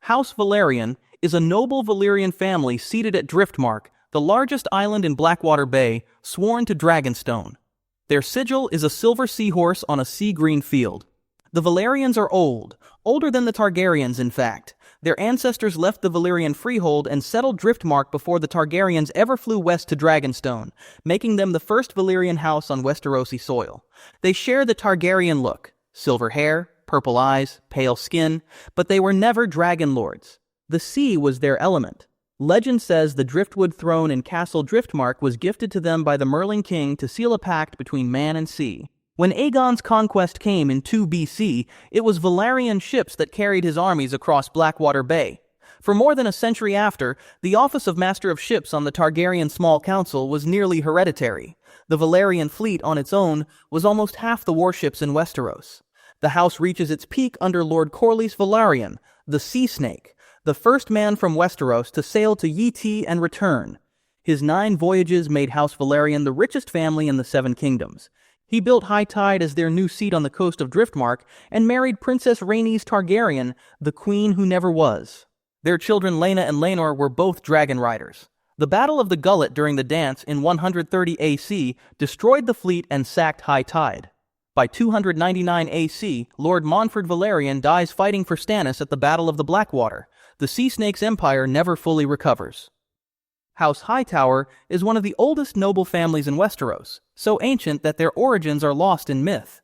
House Velaryon is a noble Valyrian family seated at Driftmark, the largest island in Blackwater Bay, sworn to Dragonstone. Their sigil is a silver seahorse on a sea-green field. The Velaryons are old, older than the Targaryens in fact. Their ancestors left the Valyrian freehold and settled Driftmark before the Targaryens ever flew west to Dragonstone, making them the first Valyrian house on Westerosi soil. They share the Targaryen look, silver hair, purple eyes, pale skin, but they were never dragon lords. The sea was their element. Legend says the driftwood throne in Castle Driftmark was gifted to them by the Merling King to seal a pact between man and sea. When Aegon's conquest came in 2 BC, it was Valyrian ships that carried his armies across Blackwater Bay. For more than a century after, the office of Master of Ships on the Targaryen Small Council was nearly hereditary. The Valyrian fleet on its own was almost half the warships in Westeros. The house reaches its peak under Lord Corlys Velaryon, the Sea Snake, the first man from Westeros to sail to Yi Ti and return. His 9 voyages made House Velaryon the richest family in the 7 Kingdoms. He built High Tide as their new seat on the coast of Driftmark and married Princess Rhaenys Targaryen, the queen who never was. Their children Laena and Laenor were both dragon riders. The Battle of the Gullet during the dance in 130 AC destroyed the fleet and sacked High Tide. By 299 AC, Lord Montford Velaryon dies fighting for Stannis at the Battle of the Blackwater. The Sea Snake's empire never fully recovers. House Hightower is one of the oldest noble families in Westeros, so ancient that their origins are lost in myth.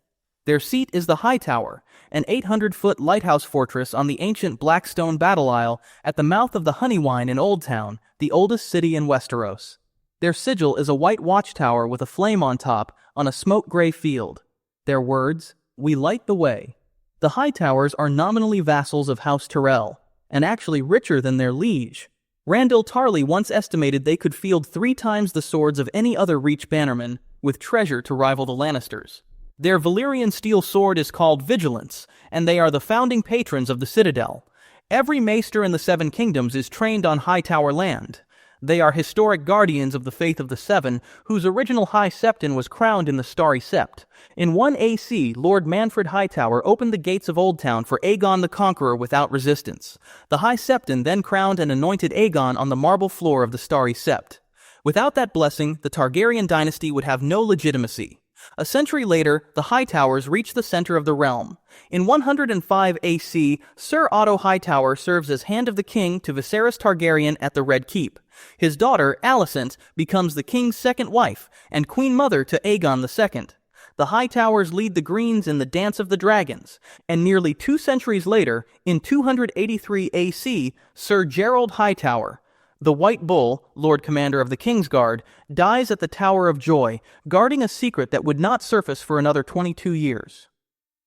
Their seat is the High Tower, an 800-foot lighthouse fortress on the ancient Blackstone Battle Isle at the mouth of the Honeywine in Old Town, the oldest city in Westeros. Their sigil is a white watchtower with a flame on top on a smoke-gray field. Their words, "We light the way." The Hightowers are nominally vassals of House Tyrell, and actually richer than their liege. Randall Tarley once estimated they could field 3 times the swords of any other Reach bannerman, with treasure to rival the Lannisters. Their Valyrian steel sword is called Vigilance, and they are the founding patrons of the Citadel. Every maester in the 7 Kingdoms is trained on Hightower land. They are historic guardians of the faith of the 7, whose original High Septon was crowned in the Starry Sept. In 1 AC, Lord Manfred Hightower opened the gates of Old Town for Aegon the Conqueror without resistance. The High Septon then crowned and anointed Aegon on the marble floor of the Starry Sept. Without that blessing, the Targaryen dynasty would have no legitimacy. A century later, the Hightowers reached the center of the realm. In 105 AC, Sir Otto Hightower serves as Hand of the King to Viserys Targaryen at the Red Keep. His daughter, Alicent, becomes the king's second wife and queen mother to Aegon II. The Hightowers lead the Greens in the Dance of the Dragons, and nearly 2 centuries later, in 283 AC, Sir Gerald Hightower, the White Bull, Lord Commander of the Kingsguard, dies at the Tower of Joy, guarding a secret that would not surface for another 22 years.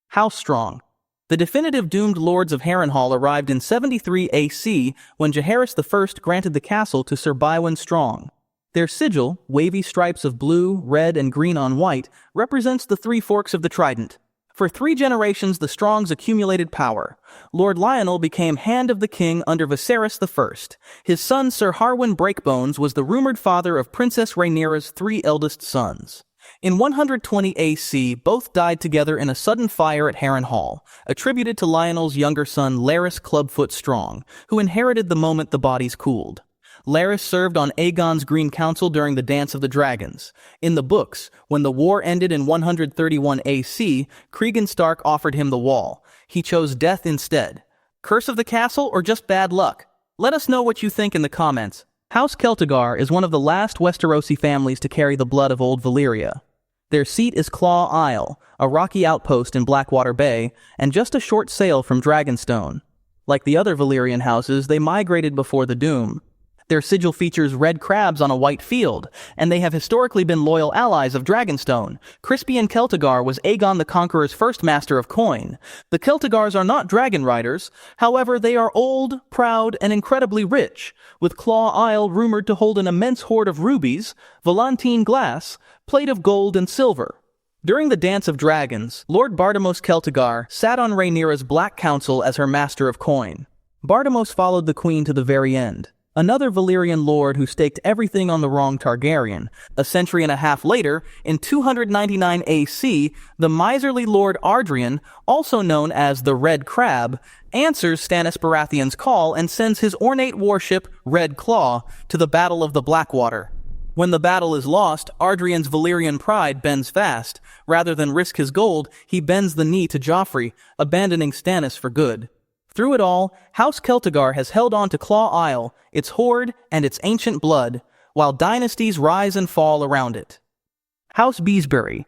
House Strong. The definitive doomed lords of Harrenhal arrived in 73 AC when Jaehaerys I granted the castle to Sir Bywin Strong. Their sigil, wavy stripes of blue, red, and green on white, represents the 3 forks of the trident. For 3 generations the Strongs accumulated power. Lord Lionel became Hand of the King under Viserys I. His son Sir Harwin Breakbones was the rumored father of Princess Rhaenyra's 3 eldest sons. In 120 AC, both died together in a sudden fire at Harrenhal, attributed to Lionel's younger son Larys Clubfoot Strong, who inherited the moment the bodies cooled. Larys served on Aegon's Green Council during the Dance of the Dragons. In the books, when the war ended in 131 AC, Cregan Stark offered him the wall. He chose death instead. Curse of the castle or just bad luck? Let us know what you think in the comments. House Celtigar is one of the last Westerosi families to carry the blood of Old Valyria. Their seat is Claw Isle, a rocky outpost in Blackwater Bay, and just a short sail from Dragonstone. Like the other Valyrian houses, they migrated before the Doom. Their sigil features red crabs on a white field, and they have historically been loyal allies of Dragonstone. Crispian Celtigar was Aegon the Conqueror's first master of coin. The Celtigars are not dragon riders, however they are old, proud, and incredibly rich, with Claw Isle rumored to hold an immense hoard of rubies, volantine glass, plate of gold and silver. During the Dance of Dragons, Lord Bartimos Celtigar sat on Rhaenyra's Black Council as her master of coin. Bartimos followed the queen to the very end. another Valyrian lord who staked everything on the wrong Targaryen. A century and a half later, in 299 AC, the miserly Lord Ardrian, also known as the Red Crab, answers Stannis Baratheon's call and sends his ornate warship, Red Claw, to the Battle of the Blackwater. When the battle is lost, Ardrian's Valyrian pride bends fast. Rather than risk his gold, he bends the knee to Joffrey, abandoning Stannis for good. Through it all, House Celtigar has held on to Claw Isle, its hoard, and its ancient blood, while dynasties rise and fall around it. House Beesbury.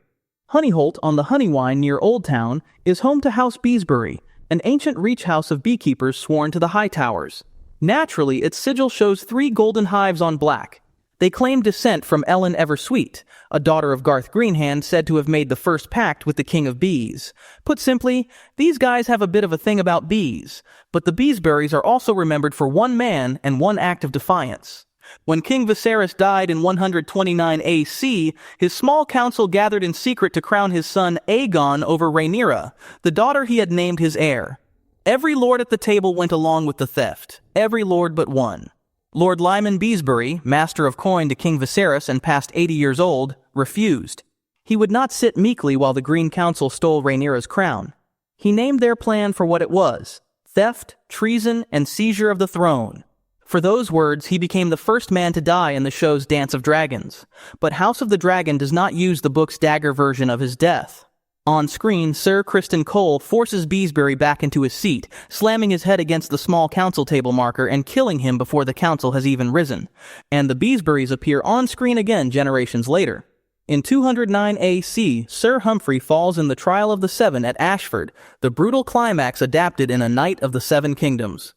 Honeyholt on the Honeywine near Old Town is home to House Beesbury, an ancient reach house of beekeepers sworn to the High Towers. Naturally, its sigil shows 3 golden hives on black. They claim descent from Ellen Eversweet, a daughter of Garth Greenhand said to have made the first pact with the King of Bees. Put simply, these guys have a bit of a thing about bees, but the Beesburys are also remembered for one man and one act of defiance. When King Viserys died in 129 AC, his small council gathered in secret to crown his son Aegon over Rhaenyra, the daughter he had named his heir. Every lord at the table went along with the theft, every lord but one. Lord Lyman Beesbury, master of coin to King Viserys and past 80 years old, refused. He would not sit meekly while the Green Council stole Rhaenyra's crown. He named their plan for what it was: theft, treason, and seizure of the throne. For those words, he became the first man to die in the show's Dance of Dragons. But House of the Dragon does not use the book's dagger version of his death. On screen, Sir Criston Cole forces Beesbury back into his seat, slamming his head against the small council table marker and killing him before the council has even risen. And the Beesburys appear on screen again generations later. In 209 AC, Sir Humphrey falls in the Trial of the Seven at Ashford, the brutal climax adapted in A Knight of the Seven Kingdoms.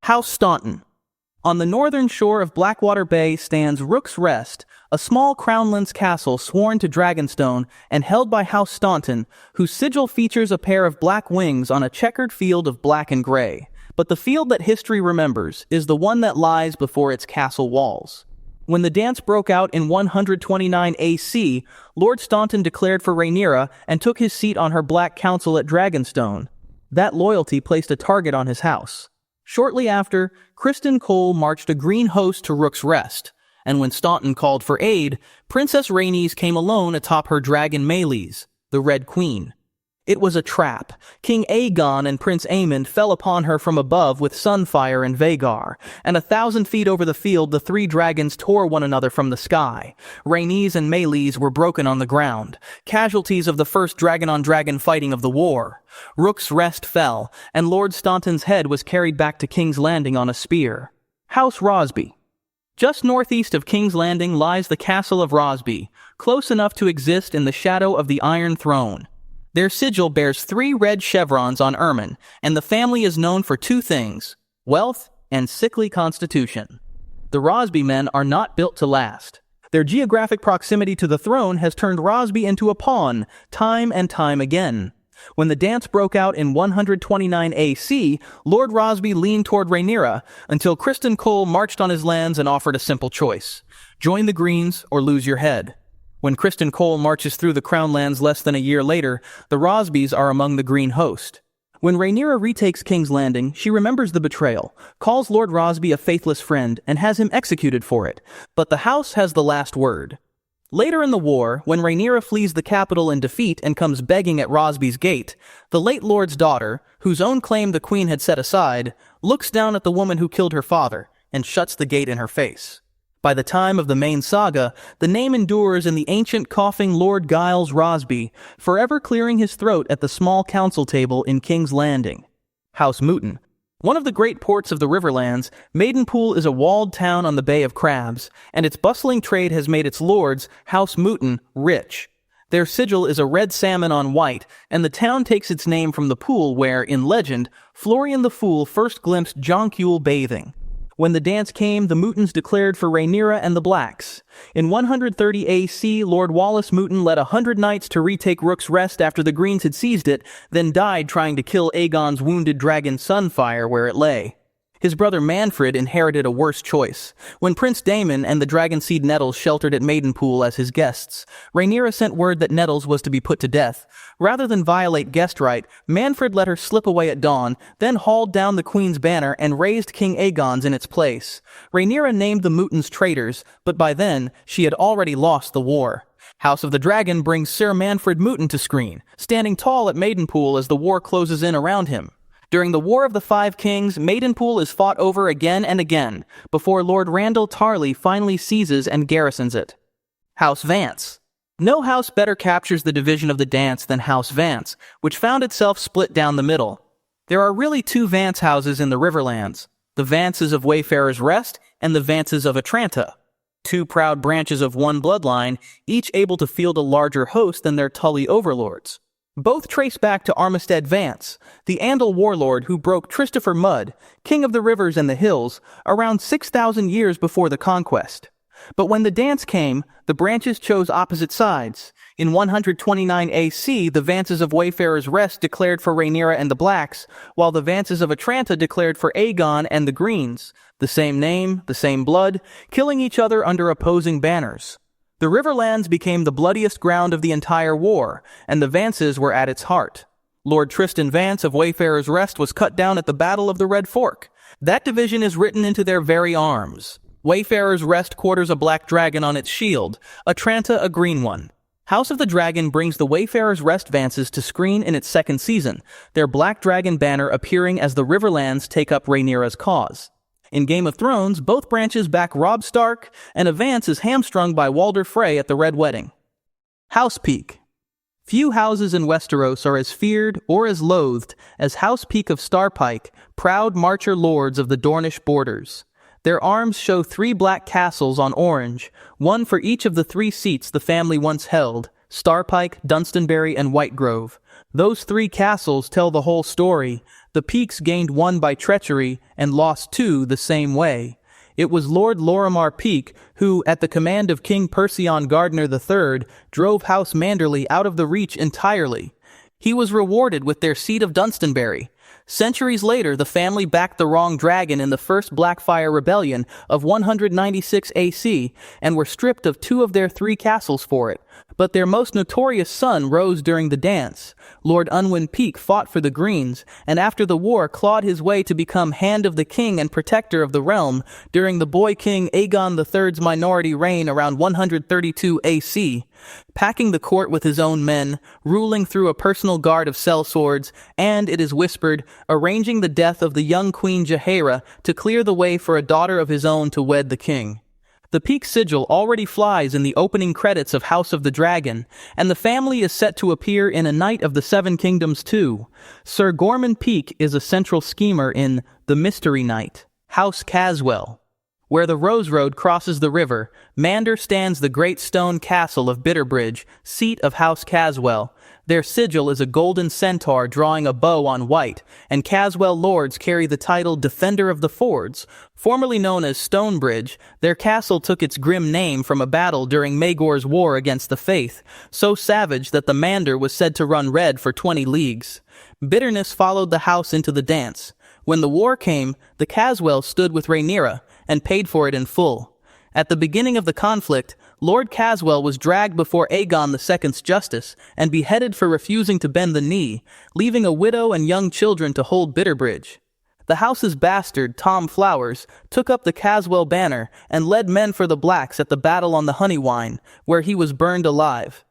House Staunton. On the northern shore of Blackwater Bay stands Rook's Rest, a small crownlands castle sworn to Dragonstone and held by House Staunton, whose sigil features a pair of black wings on a checkered field of black and gray. But the field that history remembers is the one that lies before its castle walls. When the dance broke out in 129 AC, Lord Staunton declared for Rhaenyra and took his seat on her Black Council at Dragonstone. That loyalty placed a target on his house. Shortly after, Criston Cole marched a green host to Rook's Rest, and when Staunton called for aid, Princess Rhaenys came alone atop her dragon Meleys, the Red Queen. It was a trap. King Aegon and Prince Aemond fell upon her from above with Sunfire and Vhagar, and 1,000 feet over the field the 3 dragons tore one another from the sky. Rhaenys and Meleys were broken on the ground, casualties of the first dragon-on-dragon fighting of the war. Rook's Rest fell, and Lord Staunton's head was carried back to King's Landing on a spear. House Rosby. Just northeast of King's Landing lies the Castle of Rosby, close enough to exist in the shadow of the Iron Throne. Their sigil bears 3 red chevrons on ermine, and the family is known for 2 things: wealth and sickly constitution. The Rosby men are not built to last. Their geographic proximity to the throne has turned Rosby into a pawn, time and time again. When the dance broke out in 129 AC, Lord Rosby leaned toward Rhaenyra until Criston Cole marched on his lands and offered a simple choice: join the Greens or lose your head. When Criston Cole marches through the Crown Lands less than a year later, the Rosbys are among the Green Host. When Rhaenyra retakes King's Landing, she remembers the betrayal, calls Lord Rosby a faithless friend, and has him executed for it. But the House has the last word. Later in the war, when Rhaenyra flees the capital in defeat and comes begging at Rosby's gate, the late Lord's daughter, whose own claim the Queen had set aside, looks down at the woman who killed her father and shuts the gate in her face. By the time of the main saga, the name endures in the ancient coughing Lord Giles Rosby, forever clearing his throat at the small council table in King's Landing. House Mooton. One of the great ports of the Riverlands, Maidenpool is a walled town on the Bay of Crabs, and its bustling trade has made its lords, House Mooton, rich. Their sigil is a red salmon on white, and the town takes its name from the pool where, in legend, Florian the Fool first glimpsed Jonquil bathing. When the dance came, the Mootons declared for Rhaenyra and the Blacks. In 130 AC, Lord Wallace Mooton led 100 knights to retake Rook's Rest after the Greens had seized it, then died trying to kill Aegon's wounded dragon Sunfire where it lay. His brother Manfred inherited a worse choice. When Prince Daemon and the Dragonseed Nettles sheltered at Maidenpool as his guests, Rhaenyra sent word that Nettles was to be put to death. Rather than violate guest right, Manfred let her slip away at dawn, then hauled down the Queen's banner and raised King Aegon's in its place. Rhaenyra named the Mootons traitors, but by then, she had already lost the war. House of the Dragon brings Sir Manfred Mooton to screen, standing tall at Maidenpool as the war closes in around him. During the War of the Five Kings, Maidenpool is fought over again and again, before Lord Randall Tarley finally seizes and garrisons it. House Vance. No house better captures the division of the dance than House Vance, which found itself split down the middle. There are really two Vance houses in the Riverlands, the Vances of Wayfarer's Rest and the Vances of Atranta. Two proud branches of one bloodline, each able to field a larger host than their Tully overlords. Both trace back to Armistead Vance, the Andal warlord who broke Christopher Mudd, king of the rivers and the hills, around 6,000 years before the conquest. But when the dance came, the branches chose opposite sides. In 129 AC, the Vances of Wayfarer's Rest declared for Rhaenyra and the Blacks, while the Vances of Atranta declared for Aegon and the Greens, the same name, the same blood, killing each other under opposing banners. The Riverlands became the bloodiest ground of the entire war, and the Vances were at its heart. Lord Tristan Vance of Wayfarer's Rest was cut down at the Battle of the Red Fork. That division is written into their very arms. Wayfarer's Rest quarters a black dragon on its shield, Atranta a green one. House of the Dragon brings the Wayfarer's Rest Vances to screen in its second season, their black dragon banner appearing as the Riverlands take up Rhaenyra's cause. In Game of Thrones, both branches back Robb Stark, and a Vance is hamstrung by Walder Frey at the Red Wedding. House Peak. Few houses in Westeros are as feared or as loathed as House Peak of Starpike, proud marcher lords of the Dornish borders. Their arms show 3 black castles on orange, one for each of the 3 seats the family once held, Starpike, Dunstonbury, and Whitegrove. Those 3 castles tell the whole story. The Peaks gained 1 by treachery and lost 2 the same way. It was Lord Lorimar Peak who, at the command of King Perceon Gardner III, drove House Manderley out of the Reach entirely. He was rewarded with their seat of Dunstonbury. Centuries later, the family backed the wrong dragon in the First Blackfire Rebellion of 196 AC and were stripped of 2 of their 3 castles for it. But their most notorious son rose during the dance. Lord Unwin Peak fought for the Greens, and after the war clawed his way to become Hand of the King and Protector of the Realm during the boy king Aegon III's minority reign around 132 AC. Packing the court with his own men, ruling through a personal guard of sellswords, and, it is whispered, arranging the death of the young Queen Jaehaera to clear the way for a daughter of his own to wed the king. The Peak sigil already flies in the opening credits of House of the Dragon, and the family is set to appear in A Knight of the Seven Kingdoms too. Sir Gorman Peak is a central schemer in The Mystery Knight, House Caswell. Where the Rose Road crosses the river, Mander stands the great stone castle of Bitterbridge, seat of House Caswell. Their sigil is a golden centaur drawing a bow on white, and Caswell lords carry the title Defender of the Fords. Formerly known as Stonebridge, their castle took its grim name from a battle during Maegor's war against the Faith, so savage that the Mander was said to run red for 20 leagues. Bitterness followed the house into the dance. When the war came, the Caswells stood with Rhaenyra, and paid for it in full. At the beginning of the conflict, Lord Caswell was dragged before Aegon II's justice and beheaded for refusing to bend the knee, leaving a widow and young children to hold Bitterbridge. The house's bastard, Tom Flowers, took up the Caswell banner and led men for the Blacks at the Battle on the Honeywine, where he was burned alive.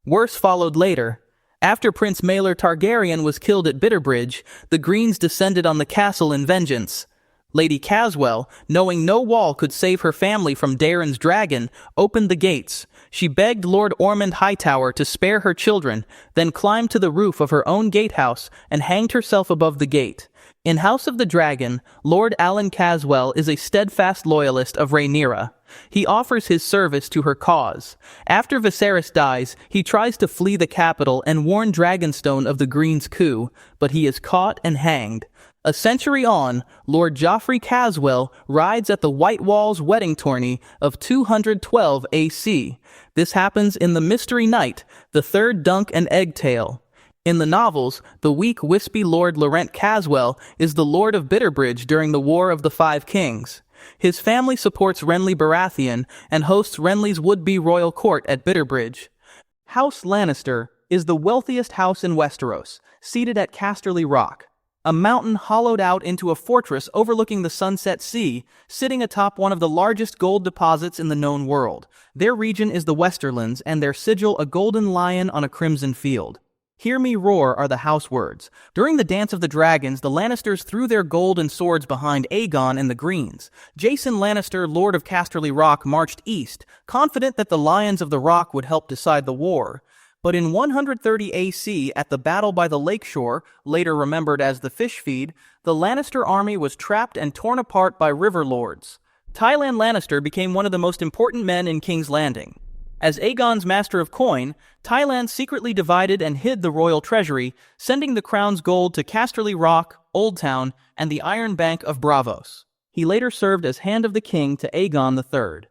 Worse followed later. After Prince Maelor Targaryen was killed at Bitterbridge, the Greens descended on the castle in vengeance. Lady Caswell, knowing no wall could save her family from Daeron's dragon, opened the gates. She begged Lord Ormond Hightower to spare her children, then climbed to the roof of her own gatehouse and hanged herself above the gate. In House of the Dragon, Lord Alan Caswell is a steadfast loyalist of Rhaenyra. He offers his service to her cause. After Viserys dies, he tries to flee the capital and warn Dragonstone of the Greens' coup, but he is caught and hanged. A century on, Lord Joffrey Caswell rides at the White Walls wedding tourney of 212 AC. This happens in The Mystery Knight, the third Dunk and Egg tale. In the novels, the weak, wispy Lord Laurent Caswell is the Lord of Bitterbridge during the War of the Five Kings. His family supports Renly Baratheon and hosts Renly's would-be royal court at Bitterbridge. House Lannister is the wealthiest house in Westeros, seated at Casterly Rock, a mountain hollowed out into a fortress overlooking the Sunset Sea, sitting atop one of the largest gold deposits in the known world. Their region is the Westerlands, and their sigil a golden lion on a crimson field. "Hear me roar" are the house words. During the Dance of the Dragons, the Lannisters threw their gold and swords behind Aegon and the Greens. Jason Lannister, Lord of Casterly Rock, marched east, confident that the Lions of the Rock would help decide the war. But in 130 AC, at the battle by the lakeshore, later remembered as the Fish Feed, the Lannister army was trapped and torn apart by river lords. Tylan Lannister became one of the most important men in King's Landing. As Aegon's master of coin, Tylan secretly divided and hid the royal treasury, sending the crown's gold to Casterly Rock, Old Town, and the Iron Bank of Braavos. He later served as Hand of the King to Aegon III.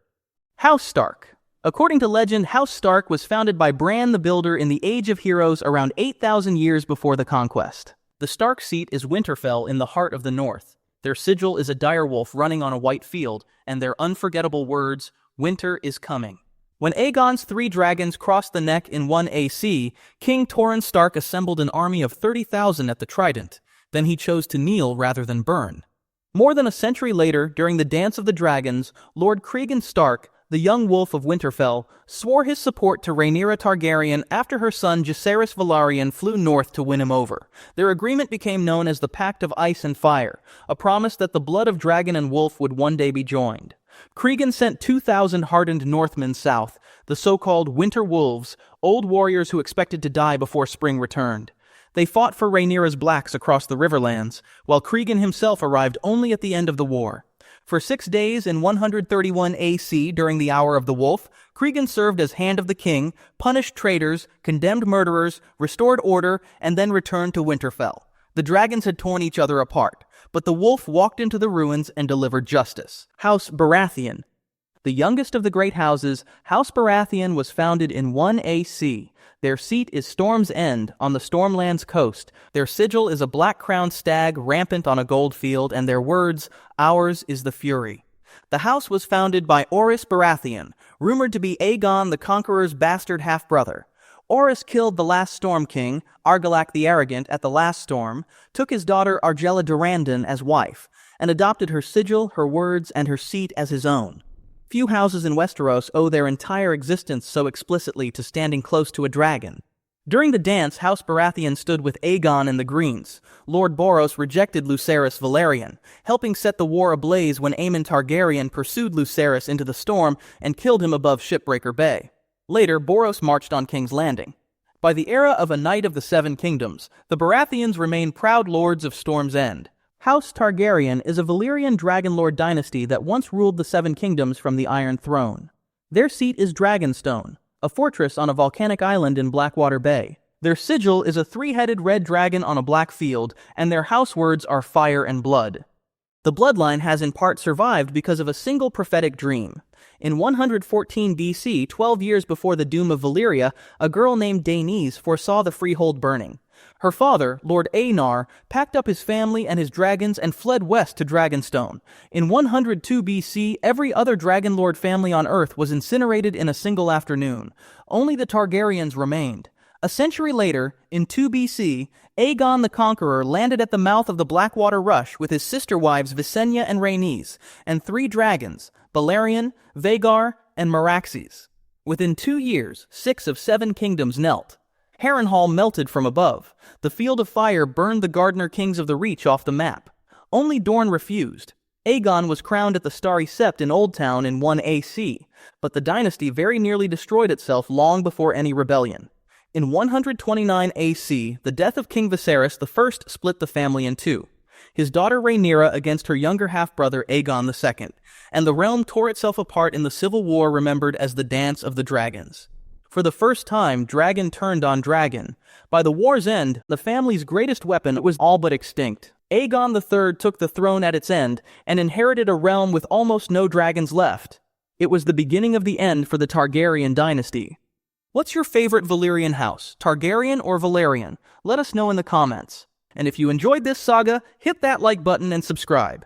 House Stark. According to legend, House Stark was founded by Bran the Builder in the Age of Heroes around 8,000 years before the conquest. The Stark seat is Winterfell in the heart of the north. Their sigil is a direwolf running on a white field, and their unforgettable words, "Winter is coming." When Aegon's 3 dragons crossed the neck in 1 AC, King Torrhen Stark assembled an army of 30,000 at the Trident. Then he chose to kneel rather than burn. More than a century later, during the Dance of the Dragons, Lord Cregan Stark, the young wolf of Winterfell, swore his support to Rhaenyra Targaryen after her son Jacaerys Velaryon flew north to win him over. Their agreement became known as the Pact of Ice and Fire, a promise that the blood of dragon and wolf would one day be joined. Cregan sent 2,000 hardened Northmen south, the so-called Winter Wolves, old warriors who expected to die before spring returned. They fought for Rhaenyra's blacks across the Riverlands, while Cregan himself arrived only at the end of the war. For 6 days in 131 AC during the Hour of the Wolf, Cregan served as Hand of the King, punished traitors, condemned murderers, restored order, and then returned to Winterfell. The dragons had torn each other apart, but the wolf walked into the ruins and delivered justice. House Baratheon. The youngest of the great houses, House Baratheon was founded in 1 AC. Their seat is Storm's End, on the Stormlands coast. Their sigil is a black-crowned stag rampant on a gold field, and their words, "Ours is the fury." The house was founded by Orys Baratheon, rumored to be Aegon the Conqueror's bastard half-brother. Orys killed the last Storm King, Argilac the Arrogant, at the last storm, took his daughter Argella Durrandon as wife, and adopted her sigil, her words, and her seat as his own. Few houses in Westeros owe their entire existence so explicitly to standing close to a dragon. During the dance, House Baratheon stood with Aegon and the Greens. Lord Boros rejected Lucerys Velaryon, helping set the war ablaze when Aemon Targaryen pursued Lucerys into the storm and killed him above Shipbreaker Bay. Later, Boros marched on King's Landing. By the era of A Knight of the Seven Kingdoms, the Baratheons remain proud lords of Storm's End. House Targaryen is a Valyrian dragonlord dynasty that once ruled the Seven Kingdoms from the Iron Throne. Their seat is Dragonstone, a fortress on a volcanic island in Blackwater Bay. Their sigil is a 3-headed red dragon on a black field, and their house words are fire and blood. The bloodline has in part survived because of a single prophetic dream. In 114 BC, 12 years before the doom of Valyria, a girl named Daenys foresaw the freehold burning. Her father, Lord Aenar, packed up his family and his dragons and fled west to Dragonstone. In 102 BC, every other Dragonlord family on Earth was incinerated in a single afternoon. Only the Targaryens remained. A century later, in 2 BC, Aegon the Conqueror landed at the mouth of the Blackwater Rush with his sister wives Visenya and Rhaenys, and 3 dragons, Balerion, Vhagar, and Meraxes. Within 2 years, 6 of 7 kingdoms knelt. Harrenhal melted from above. The Field of Fire burned the Gardener Kings of the Reach off the map. Only Dorne refused. Aegon was crowned at the Starry Sept in Old Town in 1 AC, but the dynasty very nearly destroyed itself long before any rebellion. In 129 AC, the death of King Viserys I split the family in two. His daughter Rhaenyra against her younger half-brother Aegon II, and the realm tore itself apart in the civil war remembered as the Dance of the Dragons. For the first time, dragon turned on dragon. By the war's end, the family's greatest weapon was all but extinct. Aegon III took the throne at its end and inherited a realm with almost no dragons left. It was the beginning of the end for the Targaryen dynasty. What's your favorite Valyrian house, Targaryen or Velaryon? Let us know in the comments. And if you enjoyed this saga, hit that like button and subscribe.